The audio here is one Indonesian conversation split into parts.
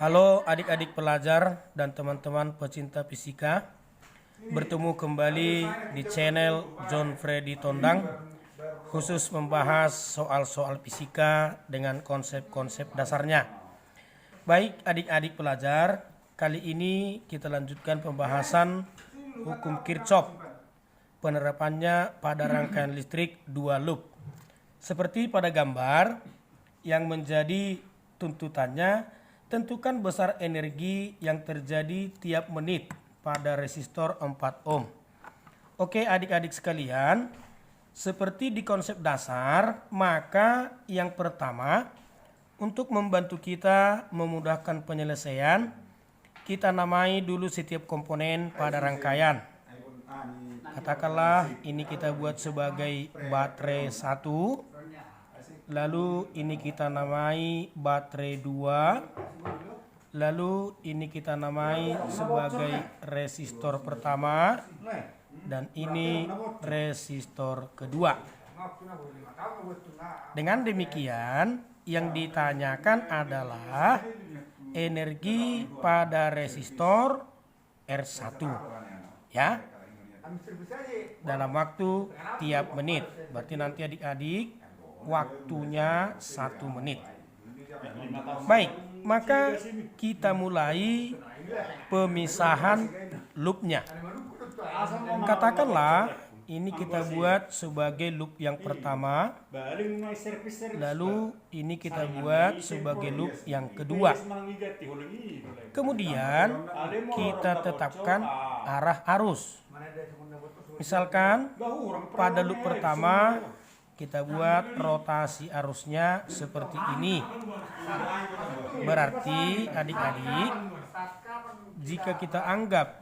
Halo adik-adik pelajar dan teman-teman pecinta fisika. Bertemu kembali di channel John Freddy Tondang, khusus membahas soal-soal fisika dengan konsep-konsep dasarnya. Baik adik-adik pelajar, kali ini kita lanjutkan pembahasan hukum Kirchhoff. Penerapannya pada rangkaian listrik 2 loop. Seperti pada gambar, yang menjadi tuntutannya, tentukan besar energi yang terjadi tiap menit pada resistor 4 ohm. Oke adik-adik sekalian, seperti di konsep dasar, maka yang pertama, untuk membantu kita memudahkan penyelesaian, kita namai dulu setiap komponen pada rangkaian. Katakanlah ini kita buat sebagai baterai 1, lalu ini kita namai baterai 2, lalu ini kita namai sebagai resistor pertama, dan ini resistor kedua. Dengan demikian, yang ditanyakan adalah energi pada resistor R1, ya, dalam waktu tiap menit. Berarti nanti adik-adik waktunya 1 menit. Baik, maka kita mulai pemisahan loopnya. Katakanlah ini kita buat sebagai loop yang pertama, lalu ini kita buat sebagai loop yang kedua. Kemudian kita tetapkan arah arus. Misalkan pada loop pertama kita buat rotasi arusnya seperti ini. Berarti adik-adik, jika kita anggap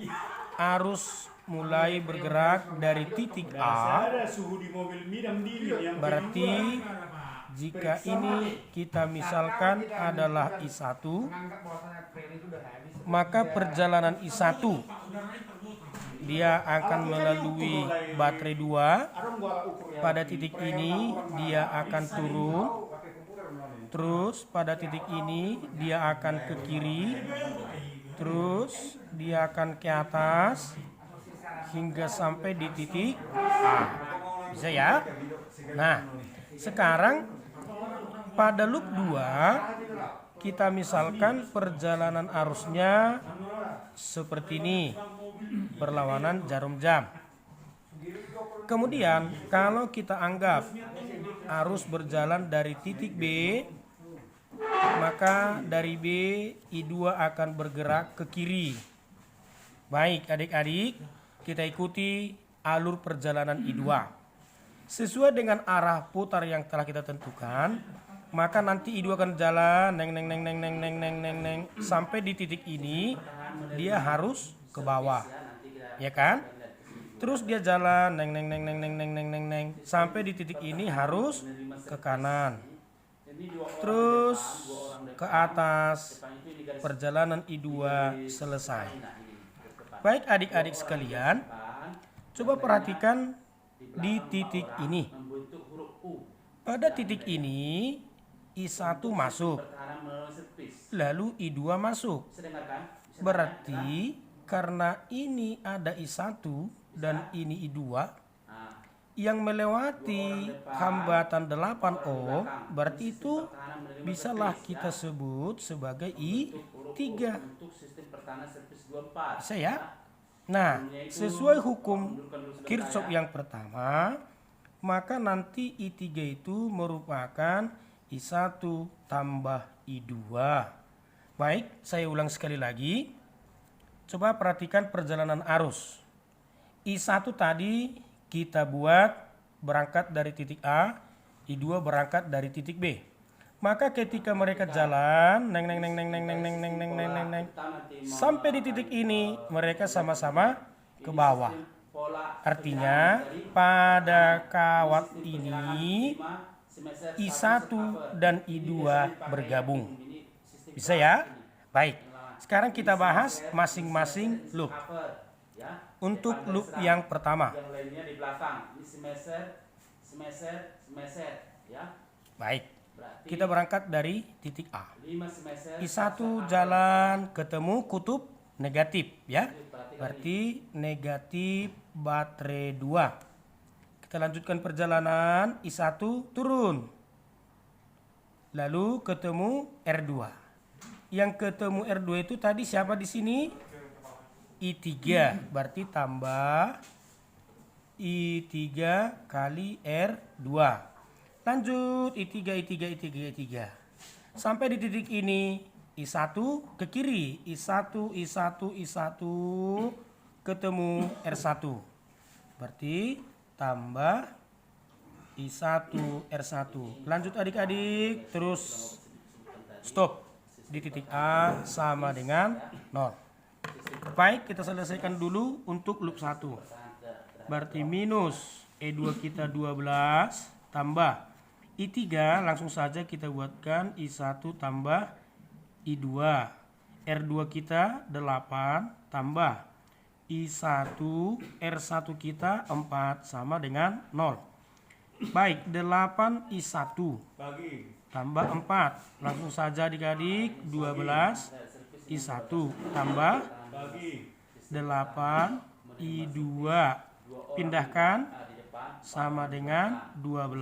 arus mulai bergerak dari titik A, berarti jika ini kita misalkan adalah I1, maka perjalanan I1 dia akan melalui baterai 2. Pada titik ini dia akan turun, terus pada titik ini dia akan ke kiri, terus dia akan ke atas hingga sampai di titik A. Bisa ya? Nah, sekarang pada loop 2 kita misalkan perjalanan arusnya seperti ini, berlawanan jarum jam. Kemudian kalau kita anggap arus berjalan dari titik B, maka dari B I2 akan bergerak ke kiri. Baik adik-adik, kita ikuti alur perjalanan I2 sesuai dengan arah putar yang telah kita tentukan. Maka nanti I2 akan jalan neng sampai di titik ini dia harus ke bawah, ya kan? Terus dia jalan neng sampai di titik ini harus ke kanan. Terus ke atas, perjalanan I2 selesai. Baik adik-adik sekalian, coba perhatikan di titik ini. Pada titik ini I1 masuk, lalu I2 masuk. Berarti karena ini ada I1 dan ini I2 yang melewati hambatan 8 ohm, berarti itu bisalah kita sebut sebagai I3. Bisa ya? Nah, sesuai hukum Kirchhoff yang pertama, maka nanti I3 itu merupakan I1 tambah I2. Baik, saya ulang sekali lagi. Coba perhatikan perjalanan arus. I1 tadi kita buat berangkat dari titik A, I2 berangkat dari titik B. Maka ketika mereka jalan sampai di titik ini, mereka sama-sama ke bawah. Artinya pada kawat ini I1 dan I2 bergabung. Bisa ya? Baik. Sekarang kita bahas masing-masing loop. Untuk loop yang pertama. Baik. Kita berangkat dari titik A. I1 jalan ketemu kutub negatif ya. Berarti negatif baterai 2. Kita lanjutkan perjalanan, I1 turun. Lalu ketemu R2. Yang ketemu R2 itu tadi siapa di sini? I3. Berarti tambah I3 kali R2. Lanjut I3. Sampai di titik ini I1 ke kiri. I1 ketemu R1. Berarti tambah I1 R1. Lanjut adik-adik, terus stop di titik A sama dengan 0. Baik, kita selesaikan dulu untuk loop 1. Berarti minus E2 kita 12 tambah I3, langsung saja kita buatkan I1 tambah I2. R2 kita 8 tambah I1 R1 kita 4 sama dengan 0. Baik, 8 I1 tambah 4. Langsung saja adik-adik, 12 I1 tambah 8 I2. Pindahkan sama dengan 12.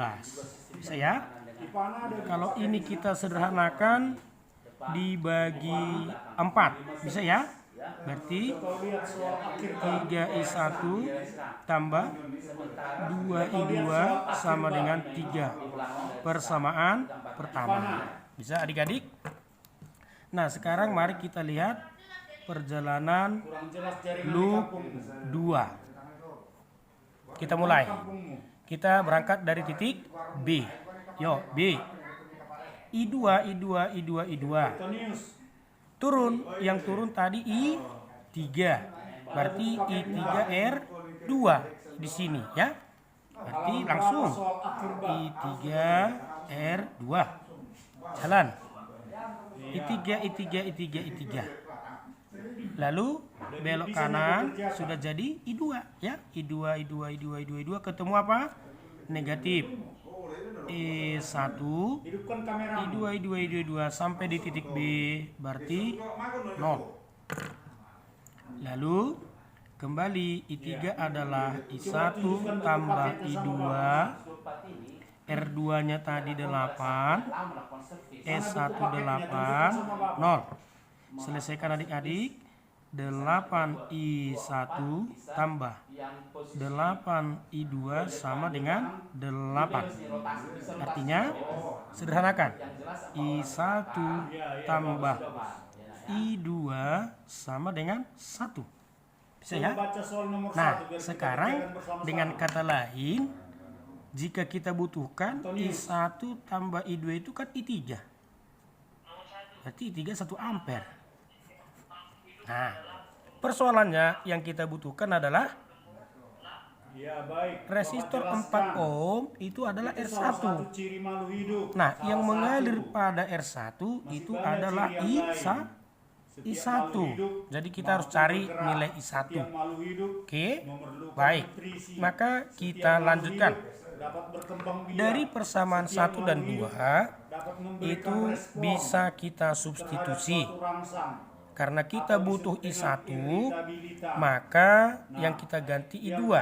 Bisa ya? Kalau ini kita sederhanakan dibagi 4. Bisa ya? Berarti 3I1 tambah 2I2 sama dengan 3. Persamaan pertama. Bisa adik-adik? Nah, sekarang mari kita lihat perjalanan loop 2. Kita mulai. Kita berangkat dari titik B. Yo, B. I2. Turun, yang turun tadi I3. Berarti I3R2 di sini ya. Berarti langsung I3R2. Jalan. I3. Lalu belok kanan sudah jadi I2 ya. I2 ketemu apa? Negatif. E1 I2 sampai di titik B berarti 0. Lalu kembali I3 adalah I1 tambah I2. R2 nya tadi 8. E1 8 0. Selesaikan adik-adik. 8I1 tambah 8I2 sama dengan 8. Artinya sederhanakan. I1 tambah I2 sama dengan 1. Bisa ya? Nah, sekarang dengan kata lain, jika kita butuhkan I1 tambah I2 itu kan I3. Berarti I3 1 ampere. Nah, persoalannya yang kita butuhkan adalah resistor 4 ohm itu adalah R1. Nah, yang mengalir pada R1 itu adalah I1. Jadi kita harus cari nilai I1. Oke, baik. Maka kita lanjutkan. Dari persamaan 1 dan 2 itu bisa kita substitusi. Karena kita butuh I1, maka yang kita ganti I2.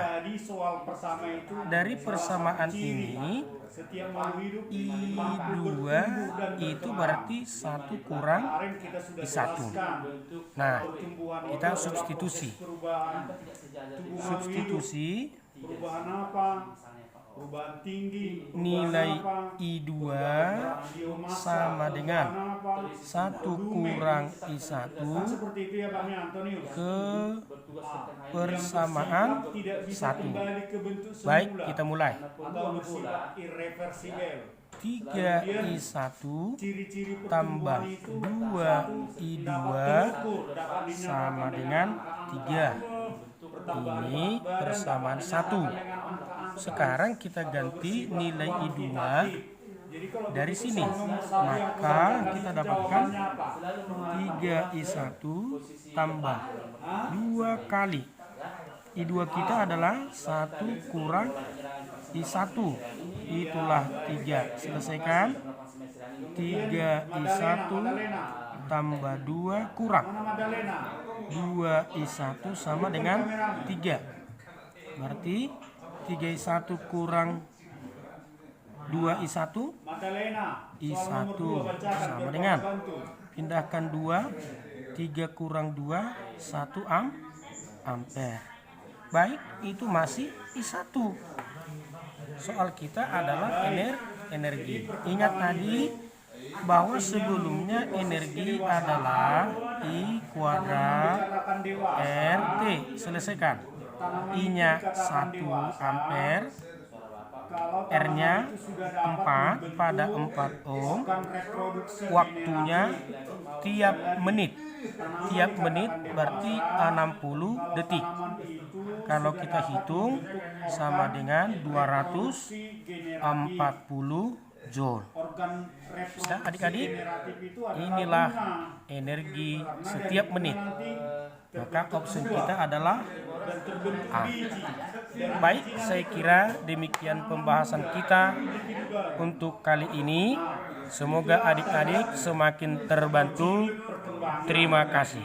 Dari persamaan ini, I2 itu berarti 1 kurang I1. Nah, kita substitusi. Perubahan tinggi, nilai I2 sama dengan 1 kurang I1 ke persamaan 1. Baik, kita mulai. 3I1 tambah 2I2 sama dengan 3. Ini persamaan 1. Sekarang kita ganti nilai I2 dari sini. Maka kita dapatkan 3I1 tambah 2 kali I2 kita adalah 1 kurang I1. Itulah 3. Selesaikan. 3I1 tambah 2 kurang 2I1 sama dengan 3. Berarti 3I1 kurang 2I1, I1 sama dengan, pindahkan 2, 3 kurang 2, 1 ampere. Baik, itu masih I1. Soal kita adalah energi. Ingat tadi bahwa sebelumnya energi adalah I kuadrat RT. Selesaikan. I-nya 1 ampere, R-nya 4 pada 4 ohm, waktunya tiap menit. Tiap menit berarti 60 detik. Kalau kita hitung sama dengan 240 joule. Bisa adik-adik? Inilah energi setiap menit. Maka opsi kita adalah A. Baik, saya kira demikian pembahasan kita untuk kali ini. Semoga adik-adik semakin terbantu. Terima kasih.